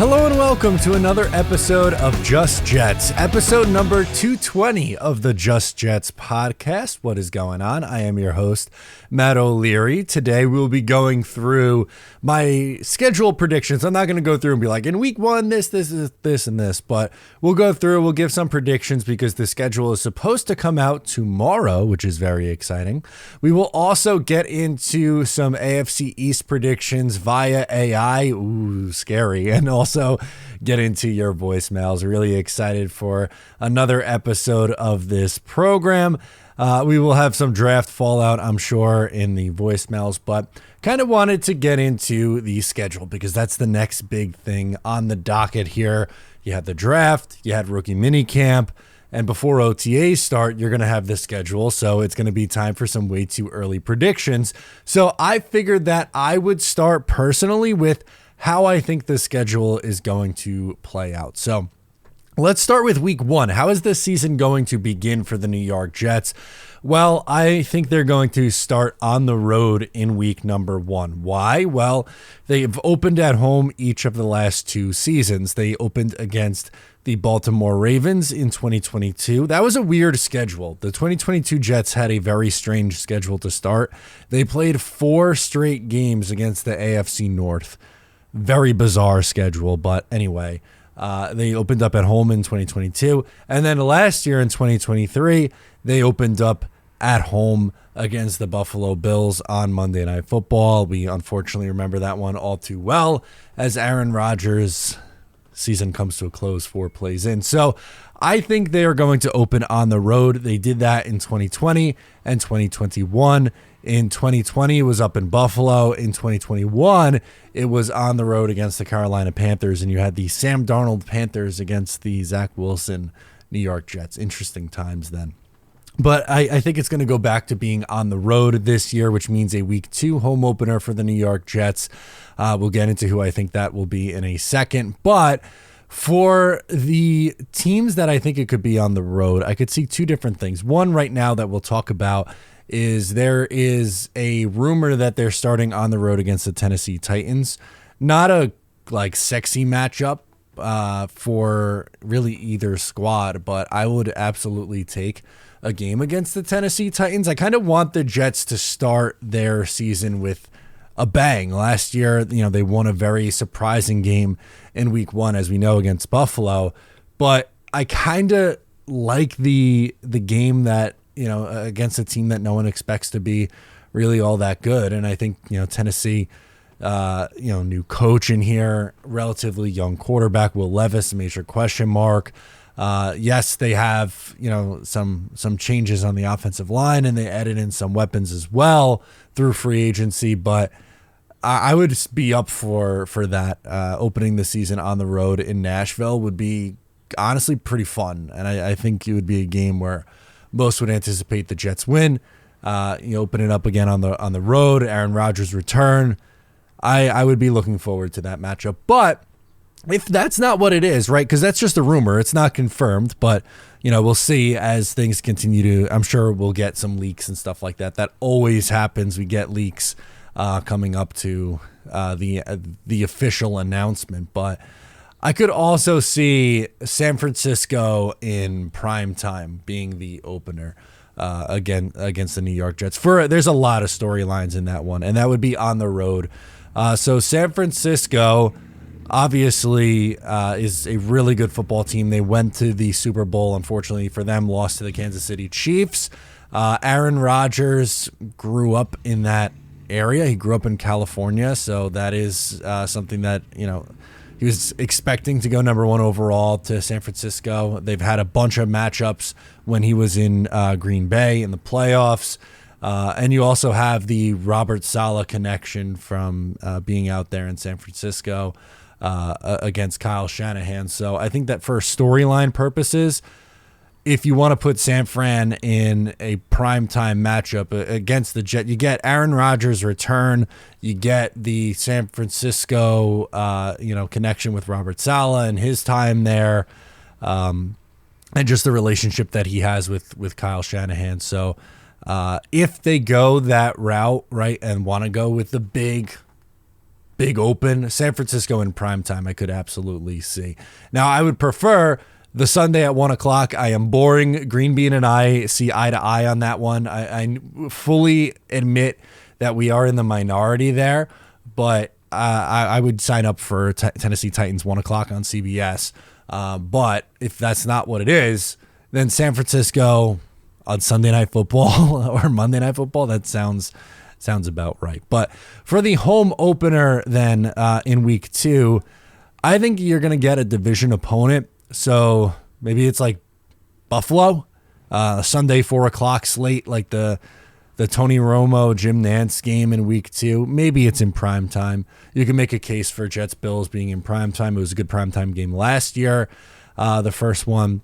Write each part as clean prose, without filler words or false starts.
Hello and welcome to another episode of Just Jets, episode number 220 of the Just Jets podcast. What is going on? I am your host, Matt O'Leary. Today we'll be going through my schedule predictions. I'm not going to go through and be like, in week one, this, and this, but we'll go through, we'll give some predictions because the schedule is supposed to come out tomorrow, which is very exciting. We will also get into some AFC East predictions via AI. Ooh, scary. And also get into your voicemails. Really excited for another episode of this program. We will have some draft fallout, I'm sure, in the voicemails, but kind of wanted to get into the schedule because that's the next big thing on the docket here. You had the draft, you had rookie minicamp, and before OTAs start, you're going to have the schedule, so it's going to be time for some way too early predictions. So I figured that I would start personally with how I think the schedule is going to play out. So let's start with week one. How is this season going to begin for the New York Jets? Well, I think they're going to start on the road in week number one. Why? Well, they've opened at home each of the last two seasons. They opened against the Baltimore Ravens in 2022. That was a weird schedule. The 2022 Jets had a very strange schedule to start. They played 4 straight games against the AFC North. Very bizarre schedule, but anyway, they opened up at home in 2022. And then last year in 2023, they opened up at home against the Buffalo Bills on Monday Night Football. We unfortunately remember that one all too well as Aaron Rodgers' season comes to a close 4 plays in. So I think they are going to open on the road. They did that in 2020 and 2021. In 2020, it was up in Buffalo. In 2021, it was on the road against the Carolina Panthers, and you had the Sam Darnold Panthers against the Zach Wilson New York Jets. Interesting times then. But I think it's going to go back to being on the road this year, which means a week 2 home opener for the New York Jets. We'll get into who I think that will be in a second. But for the teams that I think it could be on the road, I could see 2 different things. One right now that we'll talk about is there is a rumor that they're starting on the road against the Tennessee Titans. Not a sexy matchup for really either squad, but I would absolutely take a game against the Tennessee Titans. I kind of want the Jets to start their season with a bang. Last year, they won a very surprising game in week 1, as we know, against Buffalo, but I kind of like the game that against a team that no one expects to be really all that good. And I think, Tennessee, new coach in here, relatively young quarterback, Will Levis, a major question mark. Yes, they have, some changes on the offensive line, and they added in some weapons as well through free agency, but I would be up for that. Opening the season on the road in Nashville would be honestly pretty fun. And I think it would be a game where most would anticipate the Jets win. Open it up again on the road. Aaron Rodgers return. I would be looking forward to that matchup. But if that's not what it is, right? Because that's just a rumor. It's not confirmed. But we'll see as things continue to. I'm sure we'll get some leaks and stuff like that. That always happens. We get leaks coming up to the official announcement. But I could also see San Francisco in prime time being the opener again against the New York Jets. There's a lot of storylines in that one, and that would be on the road. So San Francisco obviously is a really good football team. They went to the Super Bowl. Unfortunately for them, lost to the Kansas City Chiefs. Aaron Rodgers grew up in that area. He grew up in California, so that is something that, he was expecting to go number 1 overall to San Francisco. They've had a bunch of matchups when he was in Green Bay in the playoffs. And you also have the Robert Saleh connection from being out there in San Francisco against Kyle Shanahan. So I think that for storyline purposes, if you want to put San Fran in a primetime matchup against the Jet, you get Aaron Rodgers' return, you get the San Francisco, connection with Robert Saleh and his time there, and just the relationship that he has with Kyle Shanahan. So if they go that route, right, and want to go with the big big open. San Francisco in primetime, I could absolutely see. Now, I would prefer the Sunday at 1 o'clock. I am boring. Green Bean and I see eye to eye on that one. I fully admit that we are in the minority there, but I would sign up for Tennessee Titans 1 o'clock on CBS. But if that's not what it is, then San Francisco on Sunday Night Football or Monday Night Football, that sounds about right. But for the home opener then in week 2, I think you're going to get a division opponent. So maybe it's like Buffalo, Sunday 4 o'clock slate, like the Tony Romo, Jim Nantz game in week 2. Maybe it's in prime time. You can make a case for Jets Bills being in prime time. It was a good prime time game last year, the first one.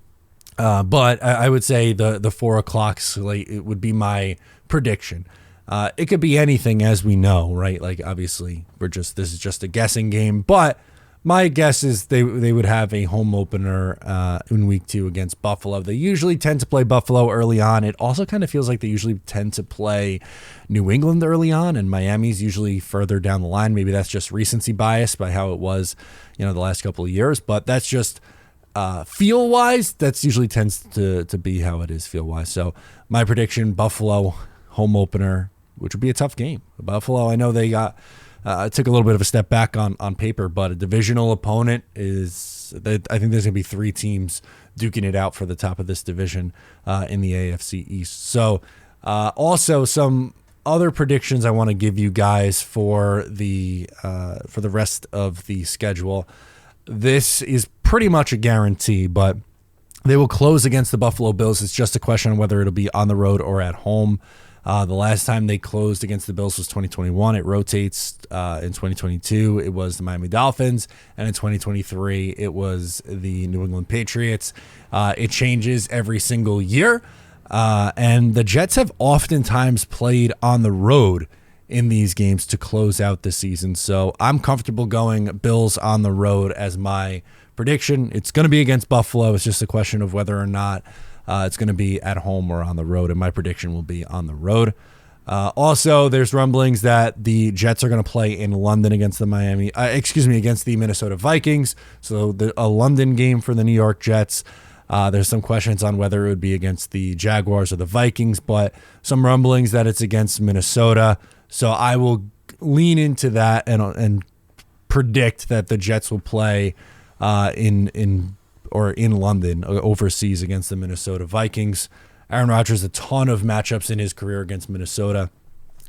But I would say the 4 o'clock slate, it would be my prediction. It could be anything, as we know, right? Like, obviously, this is just a guessing game, but my guess is they would have a home opener in week 2 against Buffalo. They usually tend to play Buffalo early on. It also kind of feels like they usually tend to play New England early on, and Miami's usually further down the line. Maybe that's just recency bias by how it was, the last couple of years, but that's just feel-wise, that's usually tends to be how it is feel-wise. So my prediction, Buffalo home opener, which would be a tough game. Buffalo, I know they took a little bit of a step back on paper, but a divisional opponent is, I think there's going to be 3 teams duking it out for the top of this division in the AFC East. So also some other predictions I want to give you guys for the rest of the schedule. This is pretty much a guarantee, but they will close against the Buffalo Bills. It's just a question of whether it'll be on the road or at home. The last time they closed against the Bills was 2021. It rotates in 2022. It was the Miami Dolphins. And in 2023, it was the New England Patriots. It changes every single year. And the Jets have oftentimes played on the road in these games to close out the season. So I'm comfortable going Bills on the road as my prediction. It's going to be against Buffalo. It's just a question of whether or not it's going to be at home or on the road, and my prediction will be on the road. Also, there's rumblings that the Jets are going to play in London against against the Minnesota Vikings. So a London game for the New York Jets. There's some questions on whether it would be against the Jaguars or the Vikings, but some rumblings that it's against Minnesota. So I will lean into that and predict that the Jets will play in London, overseas, against the Minnesota Vikings. Aaron Rodgers, a ton of matchups in his career against Minnesota.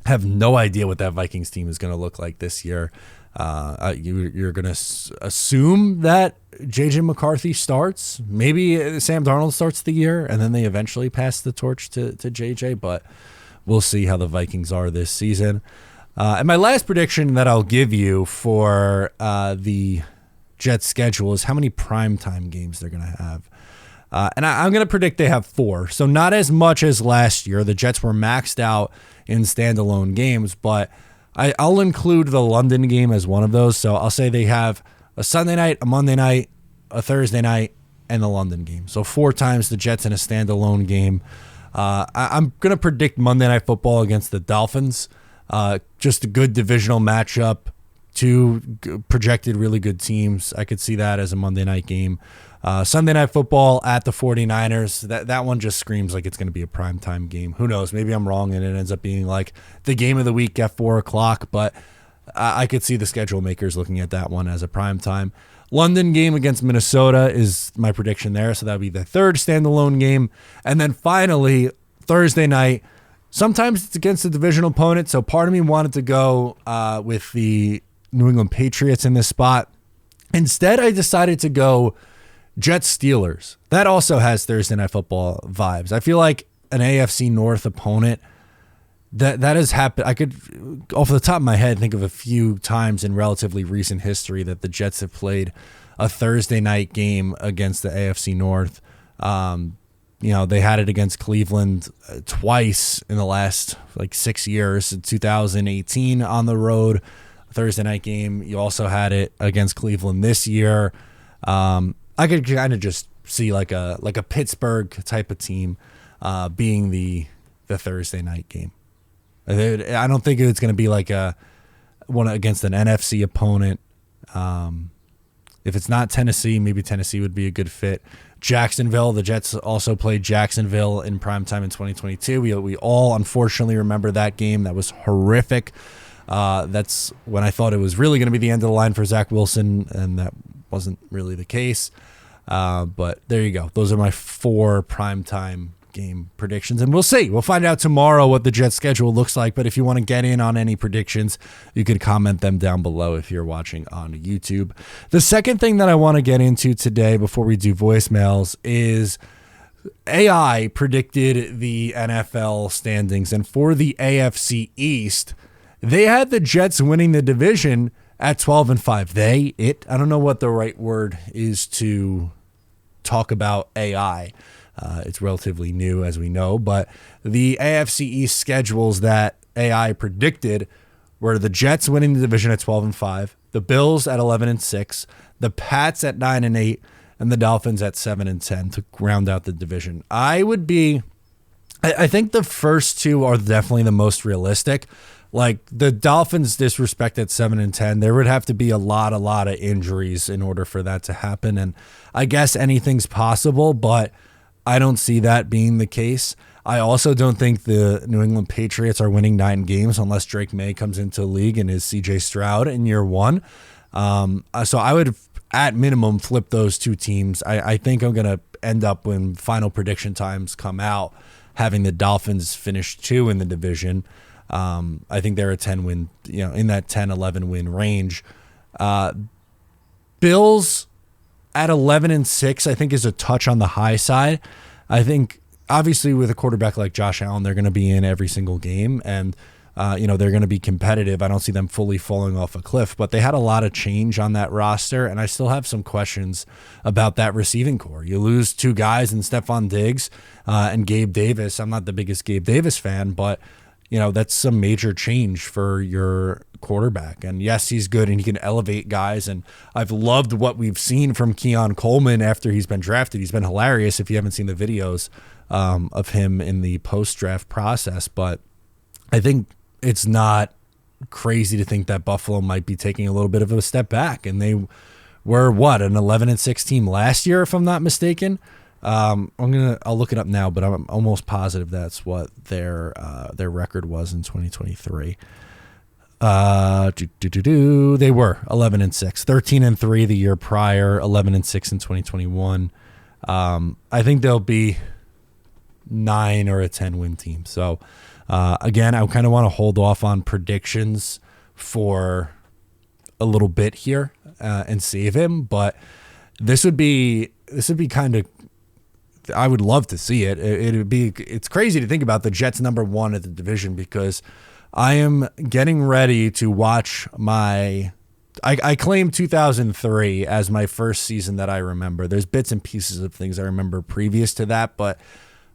Have no idea what that Vikings team is going to look like this year. You're going to assume that J.J. McCarthy starts. Maybe Sam Darnold starts the year, and then they eventually pass the torch to J.J., but we'll see how the Vikings are this season. And my last prediction that I'll give you for the Jets schedule is how many primetime games they're going to have. And I'm going to predict they have 4. So not as much as last year. The Jets were maxed out in standalone games, but I'll include the London game as one of those. So I'll say they have a Sunday night, a Monday night, a Thursday night, and the London game. So 4 times the Jets in a standalone game. I'm going to predict Monday Night Football against the Dolphins. Just a good divisional matchup. 2 projected really good teams. I could see that as a Monday night game. Sunday Night Football at the 49ers. That one just screams like it's going to be a primetime game. Who knows? Maybe I'm wrong and it ends up being like the game of the week at 4 o'clock, but I could see the schedule makers looking at that one as a primetime. London game against Minnesota is my prediction there, so that would be the 3rd standalone game. And then finally, Thursday night, sometimes it's against a divisional opponent, so part of me wanted to go with the New England Patriots in this spot. Instead, I decided to go Jets Steelers. That also has Thursday Night Football vibes. I feel like an AFC North opponent that has happened. I could, off the top of my head, think of a few times in relatively recent history that the Jets have played a Thursday night game against the AFC North. They had it against Cleveland twice in the last 6 years. In 2018 on the road, Thursday night game. You also had it against Cleveland this year. I could kind of just see like a Pittsburgh type of team being the Thursday night game. I don't think it's going to be like a one against an NFC opponent. If it's not Tennessee, maybe Tennessee would be a good fit. Jacksonville, the Jets also played Jacksonville in primetime in 2022. We all unfortunately remember that game. That was horrific. That's when I thought it was really going to be the end of the line for Zach Wilson, and that wasn't really the case. But there you go. Those are my 4 primetime game predictions, and we'll see. We'll find out tomorrow what the Jets schedule looks like, but if you want to get in on any predictions, you can comment them down below if you're watching on YouTube. The second thing that I want to get into today before we do voicemails is AI predicted the NFL standings, and for the AFC East, they had the Jets winning the division at 12-5. I don't know what the right word is to talk about AI. It's relatively new, as we know, but the AFC East schedules that AI predicted were the Jets winning the division at 12-5, the Bills at 11-6, the Pats at 9-8, and the Dolphins at 7-10 to round out the division. I think the first 2 are definitely the most realistic. Like the Dolphins disrespect at 7-10, there would have to be a lot of injuries in order for that to happen. And I guess anything's possible, but I don't see that being the case. I also don't think the New England Patriots are winning 9 games unless Drake May comes into the league and is CJ Stroud in year 1. So I would, at minimum, flip those 2 teams. I think I'm going to end up, when final prediction times come out, having the Dolphins finish 2 in the division. I think they're a 10-win, in that 10-11 win range. Bills at 11-6, I think, is a touch on the high side. I think, obviously, with a quarterback like Josh Allen, they're going to be in every single game, and they're going to be competitive. I don't see them fully falling off a cliff, but they had a lot of change on that roster, and I still have some questions about that receiving core. You lose 2 guys in Stephon Diggs and Gabe Davis. I'm not the biggest Gabe Davis fan, but that's some major change for your quarterback. And yes, he's good and he can elevate guys. And I've loved what we've seen from Keon Coleman after he's been drafted. He's been hilarious if you haven't seen the videos of him in the post-draft process. But I think it's not crazy to think that Buffalo might be taking a little bit of a step back. And they were, an 11-6 team last year, if I'm not mistaken. I'll look it up now, but I'm almost positive that's what their record was in 2023. They were 11-6, 13-3 the year prior, 11-6 in 2021. I think they'll be 9 or a 10-win team. So again, I kind of want to hold off on predictions for a little bit here and save him, but this would be kind of, I would love to see it. It's crazy to think about the Jets number 1 at the division, because I am getting ready to watch I claim 2003 as my first season that I remember. There's bits and pieces of things I remember previous to that, but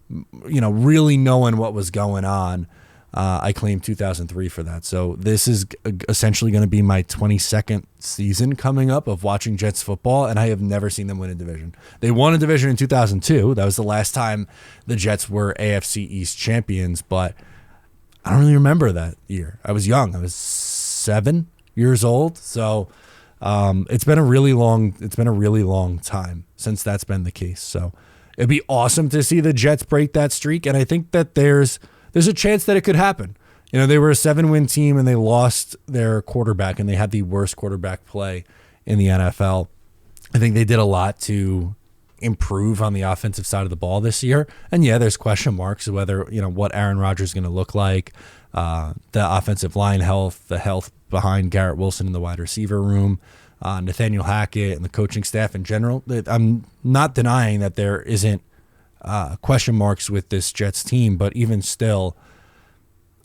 really knowing what was going on, I claim 2003 for that. So this is essentially going to be my 22nd season coming up of watching Jets football, and I have never seen them win a division. They won a division in 2002. That was the last time the Jets were AFC East champions, but I don't really remember that year. I was young. I was 7 years old. So it's been a really long time since that's been the case. So it'd be awesome to see the Jets break that streak, and I think that there's a chance that it could happen. They were a 7-win team and they lost their quarterback, and they had the worst quarterback play in the NFL. I think they did a lot to improve on the offensive side of the ball this year. And yeah, there's question marks whether, what Aaron Rodgers is going to look like, the offensive line health, the health behind Garrett Wilson in the wide receiver room, Nathaniel Hackett and the coaching staff in general. I'm not denying that there isn't question marks with this Jets team, but even still,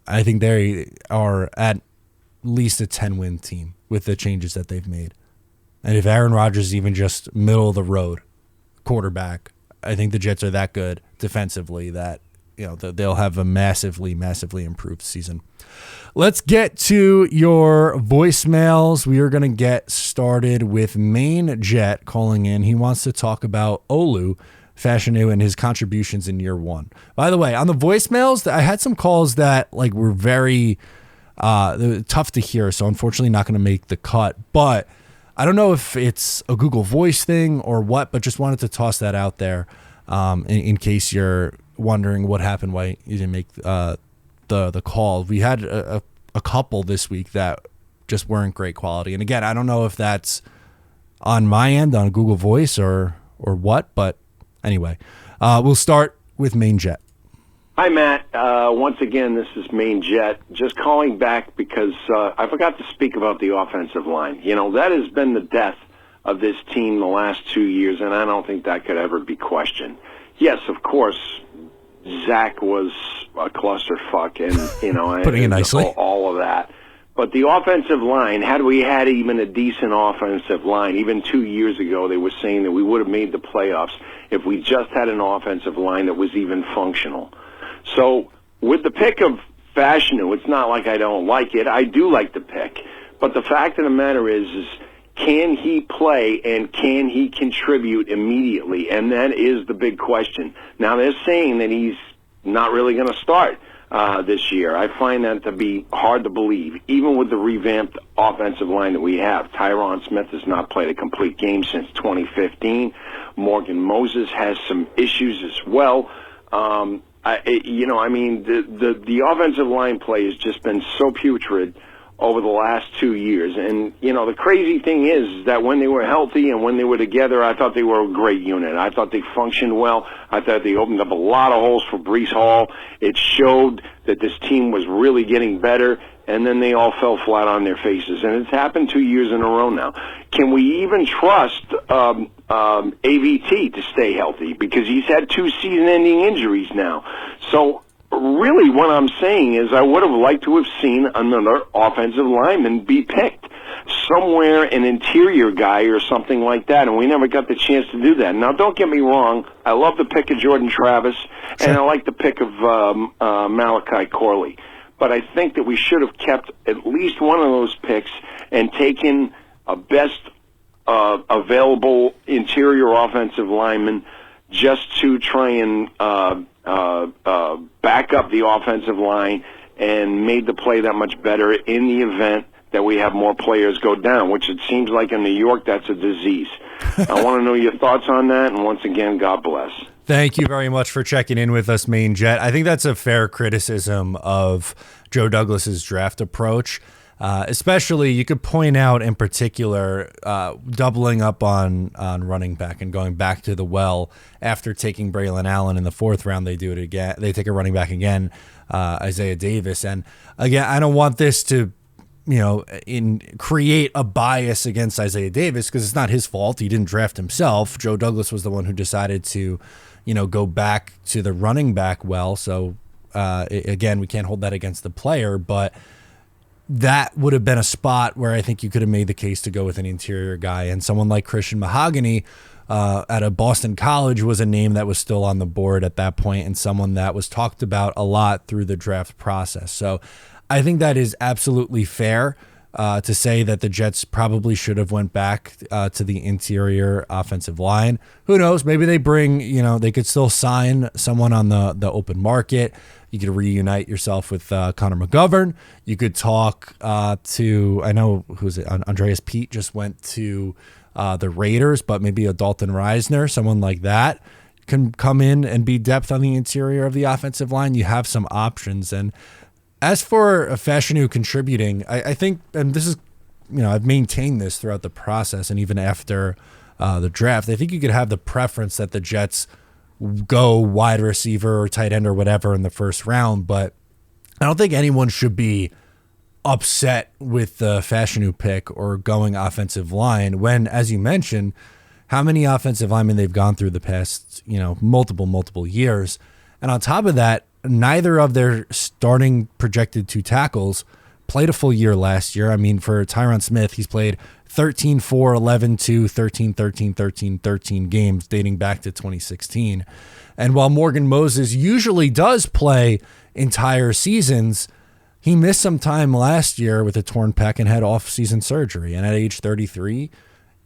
I think they are at least a 10-win team with the changes that they've made. And if Aaron Rodgers is even just middle of the road quarterback, I think the Jets are that good defensively that they'll have a massively improved season. Let's get to your voicemails. We are going to get started with Main Jet calling in. He wants to talk about Olu Fashanu and his contributions in year 1. By the way, on the voicemails, I had some calls that were very Tough to hear, so unfortunately not going to make the cut. But I don't know if it's a Google Voice thing or what, but just wanted to toss that out there in case you're wondering what happened, why you didn't make the call. We had a couple this week that just weren't great quality. And again, I don't know if that's on my end on Google Voice or what, but anyway, we'll start with Main Jet. Hi, Matt. Once again, this is Main Jet. Just calling back because I forgot to speak about the offensive line. You know, that has been the death of this team the last 2 years, and I don't think that could ever be questioned. Yes, of course, Zach was a clusterfuck, and, you know, putting it nicely, all of that. But the offensive line, had we had even a decent offensive line, even 2 years ago, they were saying that we would have made the playoffs if we just had an offensive line that was even functional. So with the pick of Fashanu, it's not like I don't like it. I do like the pick. But the fact of the matter is can he play and can he contribute immediately? And that is the big question. Now, they're saying that he's not really going to start this year. I find that to be hard to believe, even with the revamped offensive line that we have. Tyron Smith has not played a complete game since 2015. Morgan Moses has some issues as well. The offensive line play has just been so putrid over the last 2 years. And, you know, the crazy thing is that when they were healthy and when they were together, I thought they were a great unit. I thought they functioned well. I thought they opened up a lot of holes for Breece Hall. It showed that this team was really getting better, and then they all fell flat on their faces. And it's happened 2 years in a row now. Can we even trust AVT to stay healthy? Because he's had 2 season-ending injuries now. So really what I'm saying is I would have liked to have seen another offensive lineman be picked. Somewhere an interior guy or something like that, and we never got the chance to do that. Now, don't get me wrong. I love the pick of Jordan Travis, and I like the pick of Malachi Corley. But I think that we should have kept at least one of those picks and taken a best available interior offensive lineman just to try and back up the offensive line and made the play that much better in the event that we have more players go down, which it seems like in New York that's a disease. I want to know your thoughts on that, and once again, God bless. Thank you very much for checking in with us, Main Jet. I think that's a fair criticism of Joe Douglas's draft approach. Especially, you could point out in particular doubling up on running back and going back to the well after taking Braylon Allen in the 4th round. They do it again. They take a running back again, Isaiah Davis. And again, I don't want this to, create a bias against Isaiah Davis because it's not his fault. He didn't draft himself. Joe Douglas was the one who decided to, go back to the running back well. So again, we can't hold that against the player, but that would have been a spot where I think you could have made the case to go with an interior guy. And someone like Christian Mahogany at a Boston College was a name that was still on the board at that point and someone that was talked about a lot through the draft process. So I think that is absolutely fair to say that the Jets probably should have went back to the interior offensive line. Who knows? Maybe they bring, they could still sign someone on the open market. You could reunite yourself with Connor McGovern. You could talk to, I know, who's it? Andreas Pete just went to the Raiders, but maybe a Dalton Reisner, someone like that, can come in and be depth on the interior of the offensive line. You have some options. And as for Fashanu contributing, I think, and this is, I've maintained this throughout the process and even after the draft, I think you could have the preference that the Jets go wide receiver or tight end or whatever in the 1st round, but I don't think anyone should be upset with the Fashanu pick or going offensive line when, as you mentioned, how many offensive linemen they've gone through the past, multiple years. And on top of that, neither of their starting projected 2 tackles played a full year last year. I mean, for Tyron Smith, he's played 13-4, 11-2, 13-13, 13-13 games dating back to 2016. And while Morgan Moses usually does play entire seasons, he missed some time last year with a torn pec and had off-season surgery. And at age 33,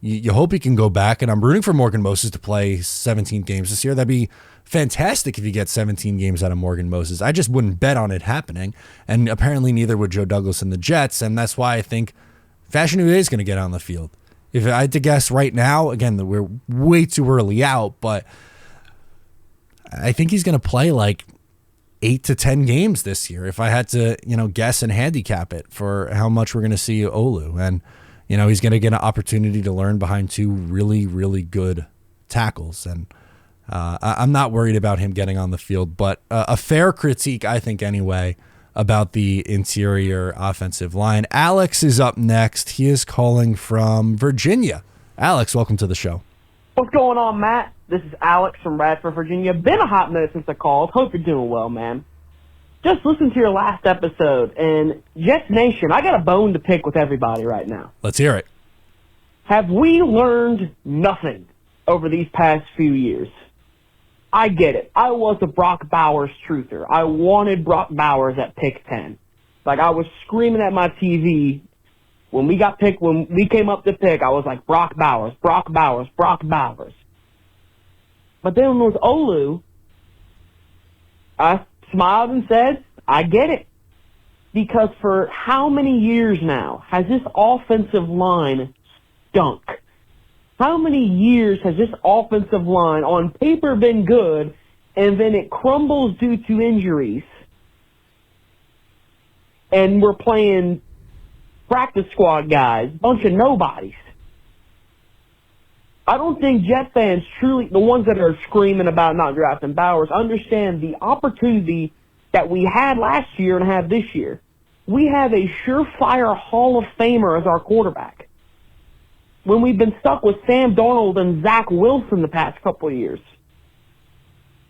you hope he can go back. And I'm rooting for Morgan Moses to play 17 games this year. That'd be fantastic if he gets 17 games out of Morgan Moses. I just wouldn't bet on it happening, and apparently neither would Joe Douglas and the Jets, and that's why I think Fashion Ude is going to get on the field. If I had to guess right now, again, we're way too early out, but I think he's going to play like 8 to 10 games this year. If I had to, guess and handicap it for how much we're going to see Olu, and he's going to get an opportunity to learn behind two really, really good tackles, and I'm not worried about him getting on the field. But a fair critique, I think, anyway, about the interior offensive line. Alex is up next. He is calling from Virginia. Alex, welcome to the show. What's going on, Matt? This is Alex from Radford, Virginia. Been a hot minute since I called. Hope you're doing well, man. Just listened to your last episode, and Jets Nation, I got a bone to pick with everybody right now. Let's hear it. Have we learned nothing over these past few years? I get it. I was a Brock Bowers truther. I wanted Brock Bowers at pick 10. Like, I was screaming at my TV when we came up to pick. I was like, Brock Bowers, Brock Bowers, Brock Bowers. But then with Olu, I smiled and said, I get it. Because for how many years now has this offensive line stunk? How many years has this offensive line on paper been good, and then it crumbles due to injuries, and we're playing practice squad guys, bunch of nobodies? I don't think Jet fans truly, the ones that are screaming about not drafting Bowers, understand the opportunity that we had last year and have this year. We have a surefire Hall of Famer as our quarterback, when we've been stuck with Sam Darnold and Zach Wilson the past couple of years.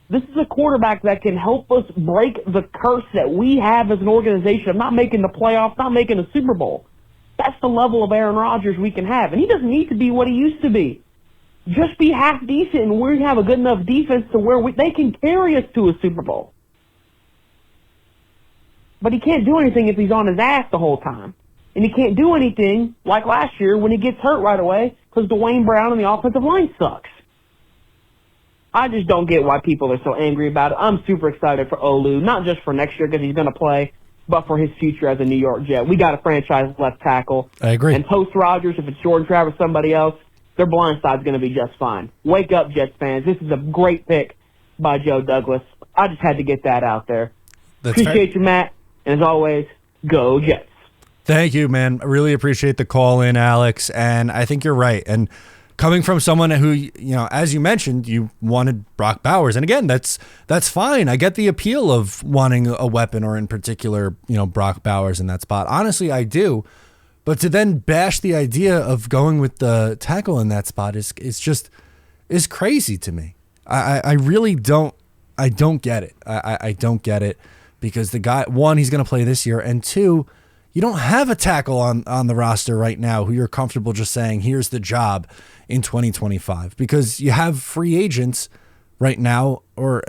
This is a quarterback that can help us break the curse that we have as an organization of not making the playoffs, not making a Super Bowl. That's the level of Aaron Rodgers we can have. And he doesn't need to be what he used to be. Just be half decent, and we have a good enough defense to where they can carry us to a Super Bowl. But he can't do anything if he's on his ass the whole time. And he can't do anything like last year when he gets hurt right away because Dwayne Brown and the offensive line sucks. I just don't get why people are so angry about it. I'm super excited for Olu, not just for next year because he's going to play, but for his future as a New York Jet. We got a franchise left tackle. I agree. And post Rodgers, if it's Jordan Travis, somebody else, their blind side's going to be just fine. Wake up, Jets fans. This is a great pick by Joe Douglas. I just had to get that out there. Appreciate you, Matt. And as always, go Jets. Thank you, man. I really appreciate the call in, Alex. And I think you're right. And coming from someone who, as you mentioned, you wanted Brock Bowers. And again, that's fine. I get the appeal of wanting a weapon, or in particular, Brock Bowers in that spot. Honestly, I do. But to then bash the idea of going with the tackle in that spot is crazy to me. I really don't get it. I don't get it, because the guy, one, he's going to play this year, and two, you don't have a tackle on the roster right now who you're comfortable just saying, here's the job in 2025, because you have free agents right now, or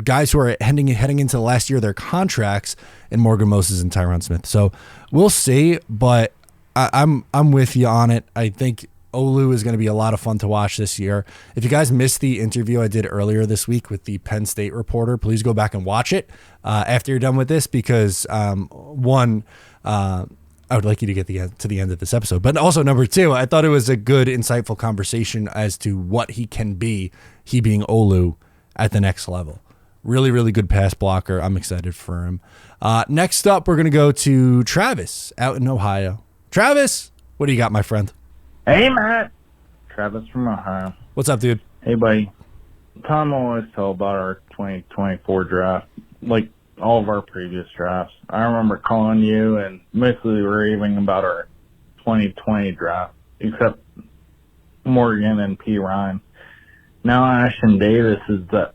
guys who are heading into the last year of their contracts in Morgan Moses and Tyron Smith. So we'll see, but I'm with you on it. I think Olu is going to be a lot of fun to watch this year. If you guys missed the interview I did earlier this week with the Penn State reporter, please go back and watch it after you're done with this, because I would like you to get to the end of this episode. But also, number two, I thought it was a good, insightful conversation as to what he can be, he being Olu, at the next level. Really, really good pass blocker. I'm excited for him. Next up, we're going to go to Travis out in Ohio. Travis, what do you got, my friend? Hey, Matt. Travis from Ohio. What's up, dude? Hey, buddy. Tom always tell about our 2024 draft, like all of our previous drafts. I remember calling you and mostly raving about our 2020 draft, except Morgan and P. Ryan. Now Ashton Davis is the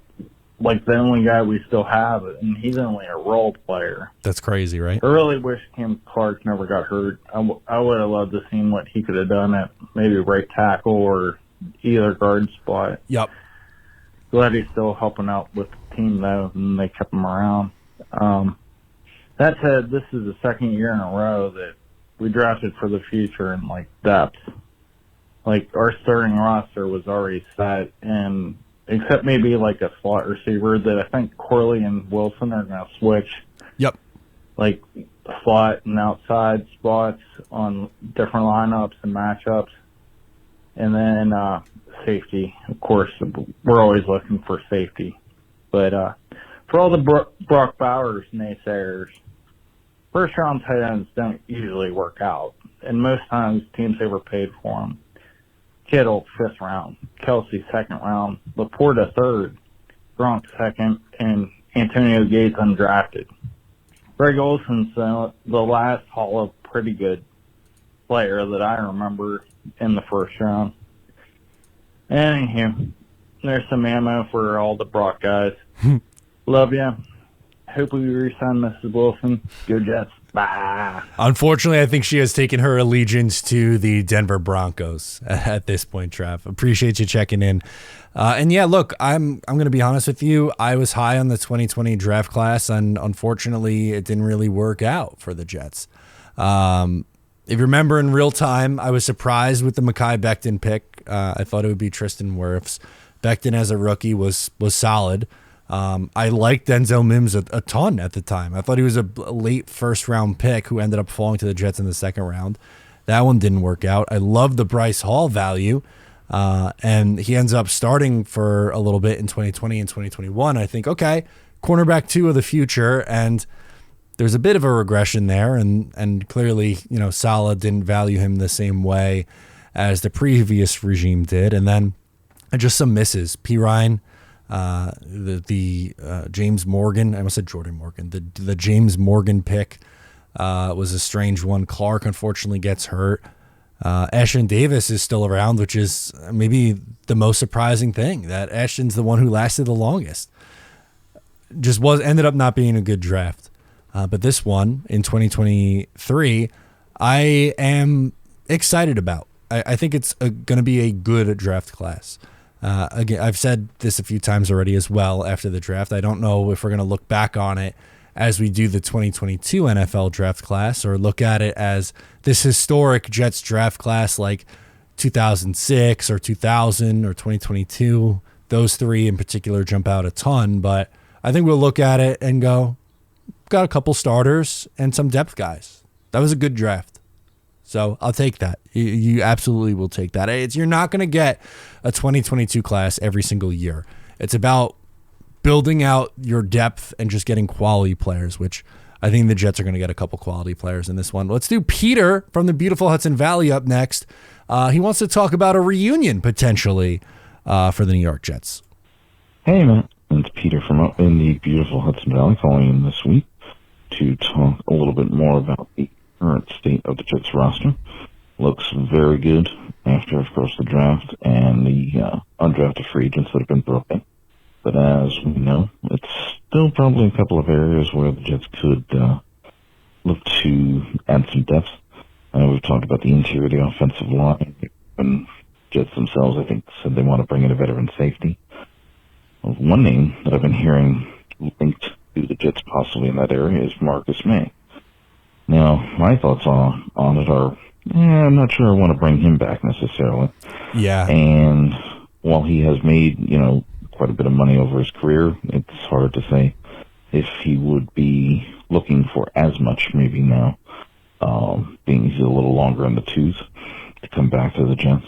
only guy we still have, and he's only a role player. That's crazy, right? I really wish Cam Clark never got hurt. I would have loved to see what he could have done at maybe right tackle or either guard spot. Yep. Glad he's still helping out with the team, though, and they kept him around. That said, this is the second year in a row that we drafted for the future in, depth. Our starting roster was already set, and except maybe like a slot receiver that I think Corley and Wilson are going to switch. Yep. Like slot and outside spots on different lineups and matchups. And then safety. Of course, we're always looking for safety. But for all the Brock Bowers naysayers, first-round tight ends don't usually work out. And most times teams overpaid for them. Kittle, 5th round. Kelsey, 2nd round. Laporta, 3rd. Gronk, 2nd. And Antonio Gates, undrafted. Greg Olson's the last Hall of pretty good player that I remember in the first round. Anywho, there's some ammo for all the Brock guys. Love ya. Hope we re-sign Mrs. Wilson. Go Jets. Bye. Unfortunately, I think she has taken her allegiance to the Denver Broncos at this point, Trav. Appreciate you checking in. And yeah, look, I'm going to be honest with you. I was high on the 2020 draft class, and unfortunately, it didn't really work out for the Jets. If you remember in real time, I was surprised with the Mekhi Becton pick. I thought it would be Tristan Wirfs. Becton as a rookie was solid. I liked Denzel Mims a ton at the time. I thought he was a late first-round pick who ended up falling to the Jets in the 2nd round. That one didn't work out. I love the Bryce Hall value, and he ends up starting for a little bit in 2020 and 2021. I think, okay, cornerback 2 of the future, and there's a bit of a regression there, and clearly, Saleh didn't value him the same way as the previous regime did, and then just some misses. P. Ryan, the James Morgan, I almost said Jordan Morgan, the James Morgan pick was a strange one. Clark unfortunately gets hurt. Ashton Davis is still around, which is maybe the most surprising thing, that Ashton's the one who lasted the longest. Ended up not being a good draft. But this one in 2023, I am excited about. I think it's going to be a good draft class. Again, I've said this a few times already as well after the draft. I don't know if we're going to look back on it as we do the 2022 NFL draft class, or look at it as this historic Jets draft class like 2006 or 2000 or 2022. Those 3 in particular jump out a ton, but I think we'll look at it and go, got a couple starters and some depth guys. That was a good draft. So I'll take that. You absolutely will take that. You're not going to get a 2022 class every single year. It's about building out your depth and just getting quality players, which I think the Jets are going to get a couple quality players in this one. Let's do Peter from the beautiful Hudson Valley up next. He wants to talk about a reunion potentially for the New York Jets. Hey, man. It's Peter from up in the beautiful Hudson Valley calling in this week to talk a little bit more about the current state of the Jets roster. Looks very good after, of course, the draft and the undrafted free agents that have been brought in. But as we know, it's still probably a couple of areas where the Jets could look to add some depth. We've talked about the interior of the offensive line. And Jets themselves, I think, said they want to bring in a veteran safety. One name that I've been hearing linked to the Jets possibly in that area is Marcus May. Now, my thoughts on it are, I'm not sure I want to bring him back necessarily. Yeah. And while he has made, quite a bit of money over his career, it's hard to say if he would be looking for as much maybe now, being he's a little longer in the tooth, to come back to the Jets.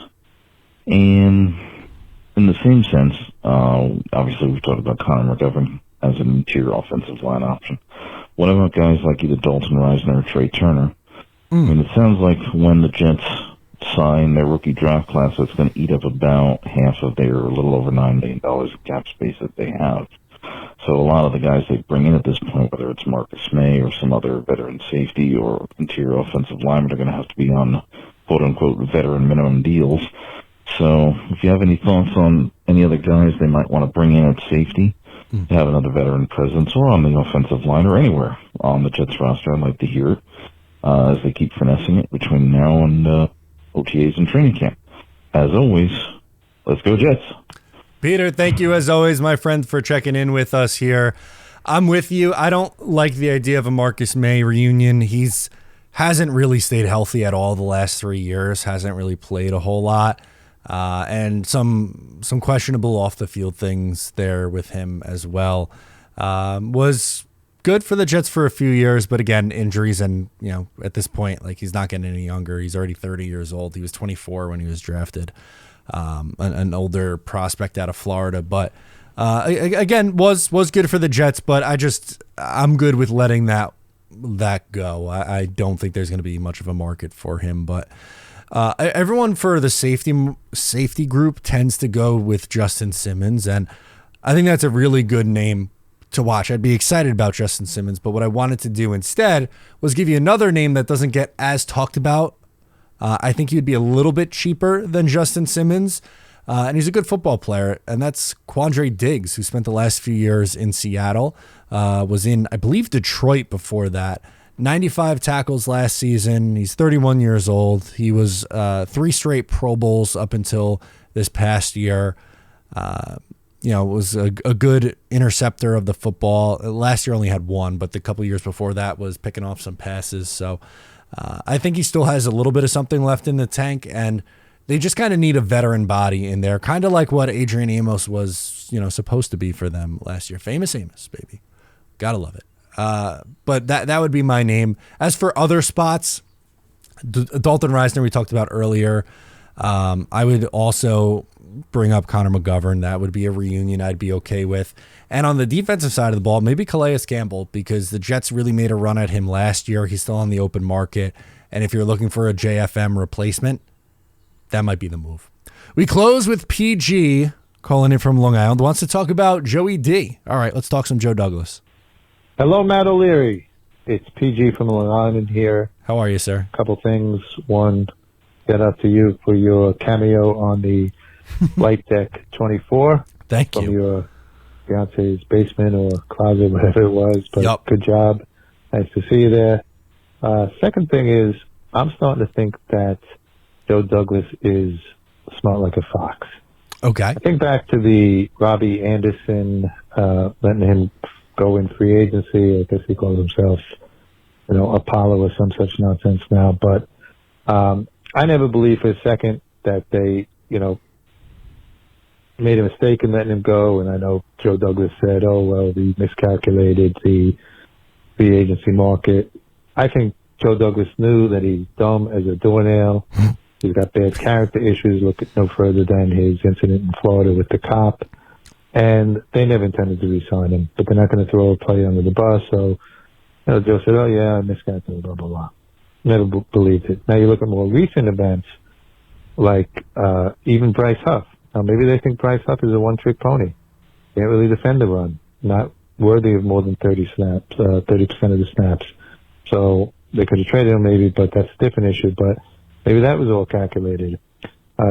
And in the same sense, obviously we've talked about Connor McGovern as an interior offensive line option. What about guys like either Dalton Reisner or Trey Turner? I mean, it sounds like when the Jets sign their rookie draft class, it's going to eat up about half of their little over $9 million of cap space that they have. So a lot of the guys they bring in at this point, whether it's Marcus May or some other veteran safety or interior offensive lineman, are going to have to be on quote-unquote veteran minimum deals. So if you have any thoughts on any other guys they might want to bring in at safety to have another veteran presence, or on the offensive line or anywhere on the Jets roster, I'd like to hear it as they keep finessing it between now and OTAs and training camp. As always, let's go Jets. Peter, thank you as always, my friend, for checking in with us here. I'm with you. I don't like the idea of a Marcus May reunion. Hasn't really stayed healthy at all the last 3 years, hasn't really played a whole lot. and some questionable off the field things there with him as well. Was good for the Jets for a few years, but again, injuries, and at this point, like, he's not getting any younger. He's already 30 years old. He was 24 when he was drafted, an older prospect out of Florida, but again, was good for the Jets. But I'm good with letting that go. I don't think there's going to be much of a market for him, but everyone for the safety group tends to go with Justin Simmons, and I think that's a really good name to watch. I'd be excited about Justin Simmons, but what I wanted to do instead was give you another name that doesn't get as talked about. I think he'd be a little bit cheaper than Justin Simmons, and he's a good football player, and that's Quandre Diggs, who spent the last few years in Seattle, was in, I believe, Detroit before that. 95 tackles last season. He's 31 years old. He was 3 straight Pro Bowls up until this past year. Was a good interceptor of the football. Last year only had 1, but the couple years before that was picking off some passes. So I think he still has a little bit of something left in the tank, and they just kind of need a veteran body in there, kind of like what Adrian Amos was, supposed to be for them last year. Famous Amos, baby. Gotta love it. But that would be my name. As for other spots, Dalton Reisner we talked about earlier. I would also bring up Connor McGovern. That would be a reunion I'd be okay with. And on the defensive side of the ball, maybe Calais Campbell, because the Jets really made a run at him last year. He's still on the open market. And if you're looking for a JFM replacement, that might be the move. We close with PG calling in from Long Island. Wants to talk about Joey D. All right, let's talk some Joe Douglas. Hello, Matt O'Leary. It's PG from Long Island here. How are you, sir? A couple things. One, shout out to you for your cameo on the Flight Deck 24. Thank from you. Your fiance's basement or closet, whatever it was. But Yep. Good job. Nice to see you there. Second thing is, I'm starting to think that Joe Douglas is smart like a fox. Okay. I think back to the Robbie Anderson, letting him go in free agency. I guess he calls himself, Apollo or some such nonsense now. But I never believed for a second that they, made a mistake in letting him go. And I know Joe Douglas said, oh, well, we miscalculated the free agency market. I think Joe Douglas knew that he's dumb as a doornail. He's got bad character issues. Look at no further than his incident in Florida with the cop. And they never intended to re-sign him, but they're not going to throw a player under the bus. So, Joe said, oh, yeah, I miscalculated, blah, blah, blah. Never believed it. Now you look at more recent events, like even Bryce Huff. Now, maybe they think Bryce Huff is a one-trick pony. Can't really defend the run. Not worthy of more than 30% of the snaps. So they could have traded him maybe, but that's a different issue. But maybe that was all calculated.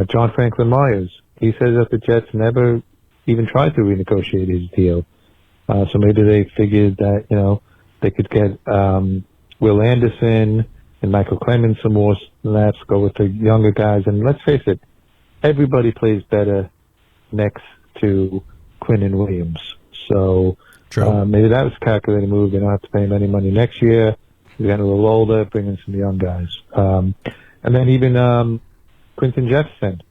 John Franklin Myers, he says that the Jets never even tried to renegotiate his deal. So maybe they figured that, they could get Will Anderson and Michael Clemens some more snaps, go with the younger guys. And let's face it, everybody plays better next to Quinnen Williams. So maybe that was a calculated move. They don't have to pay him any money next year. He's getting a little older, bring in some young guys. And then even Quinton Jefferson,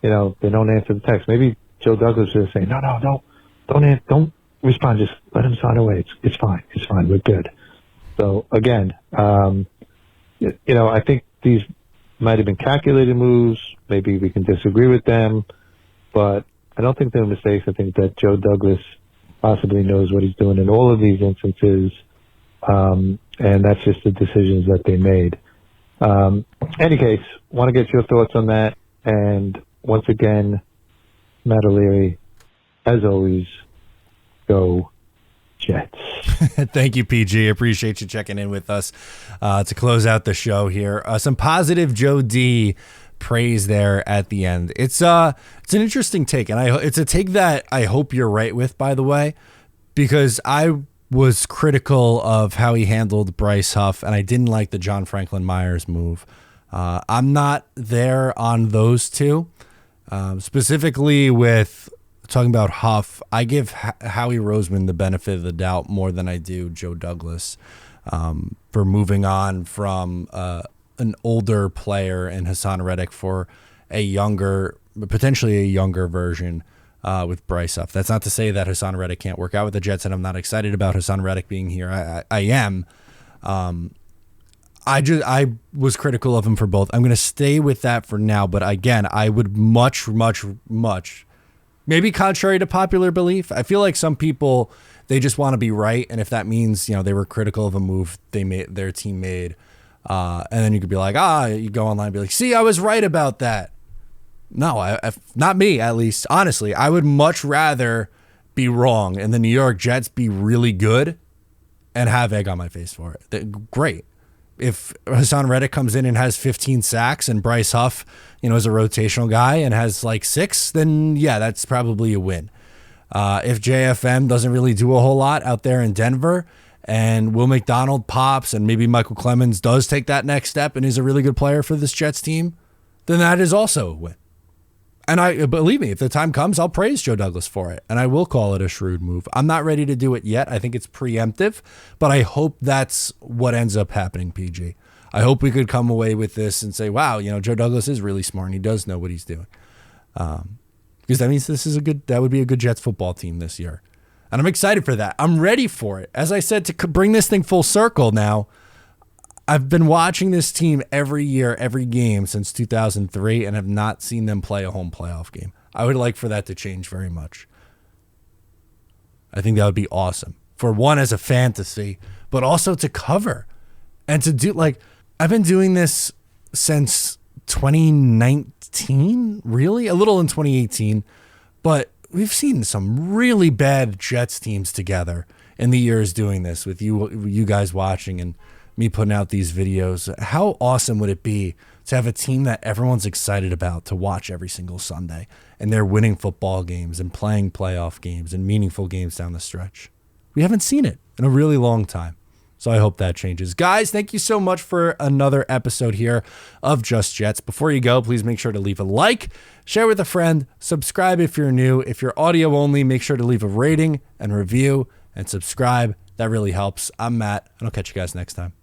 they don't answer the text. Maybe Joe Douglas was saying, no, don't respond. Just let him sign away. It's fine. It's fine. We're good. So again, I think these might have been calculated moves. Maybe we can disagree with them, but I don't think they're mistakes. I think that Joe Douglas possibly knows what he's doing in all of these instances, and that's just the decisions that they made. Any case, want to get your thoughts on that. And once again, Matt O'Leary, as always, go Jets. Thank you, PG. Appreciate you checking in with us to close out the show here. Some positive Joe D praise there at the end. It's an interesting take, and it's a take that I hope you're right with, by the way, because I was critical of how he handled Bryce Huff, and I didn't like the John Franklin Myers move. I'm not there on those two. Specifically with talking about Huff, I give Howie Roseman the benefit of the doubt more than I do Joe Douglas for moving on from an older player in Hassan Reddick for a younger, potentially a younger version with Bryce Huff. That's not to say that Hassan Reddick can't work out with the Jets, and I'm not excited about Hassan Reddick being here. I am. I was critical of him for both. I'm going to stay with that for now, but again, I would much, maybe contrary to popular belief, I feel like some people, they just want to be right, and if that means, they were critical of a move their team made, and then you could be like, you go online and be like, see, I was right about that. No, not me, at least. Honestly, I would much rather be wrong and the New York Jets be really good and have egg on my face for it. Great. If Hassan Reddick comes in and has 15 sacks and Bryce Huff, is a rotational guy and has like 6, then yeah, that's probably a win. If JFM doesn't really do a whole lot out there in Denver and Will McDonald pops and maybe Michael Clemens does take that next step and is a really good player for this Jets team, then that is also a win. And believe me, if the time comes, I'll praise Joe Douglas for it, and I will call it a shrewd move. I'm not ready to do it yet. I think it's preemptive, but I hope that's what ends up happening, PG. I hope we could come away with this and say, wow, Joe Douglas is really smart and he does know what he's doing. Because that means that would be a good Jets football team this year. And I'm excited for that. I'm ready for it. As I said, to bring this thing full circle now, I've been watching this team every year, every game since 2003, and have not seen them play a home playoff game. I would like for that to change very much. I think that would be awesome. For one, as a fantasy, but also to cover. And to do, I've been doing this since 2019, really? A little in 2018. But we've seen some really bad Jets teams together in the years doing this, with you guys watching and me putting out these videos. How awesome would it be to have a team that everyone's excited about to watch every single Sunday, and they're winning football games and playing playoff games and meaningful games down the stretch? We haven't seen it in a really long time. So I hope that changes. Guys, thank you so much for another episode here of Just Jets. Before you go, please make sure to leave a like, share with a friend, subscribe if you're new. If you're audio only, make sure to leave a rating and review and subscribe. That really helps. I'm Matt, and I'll catch you guys next time.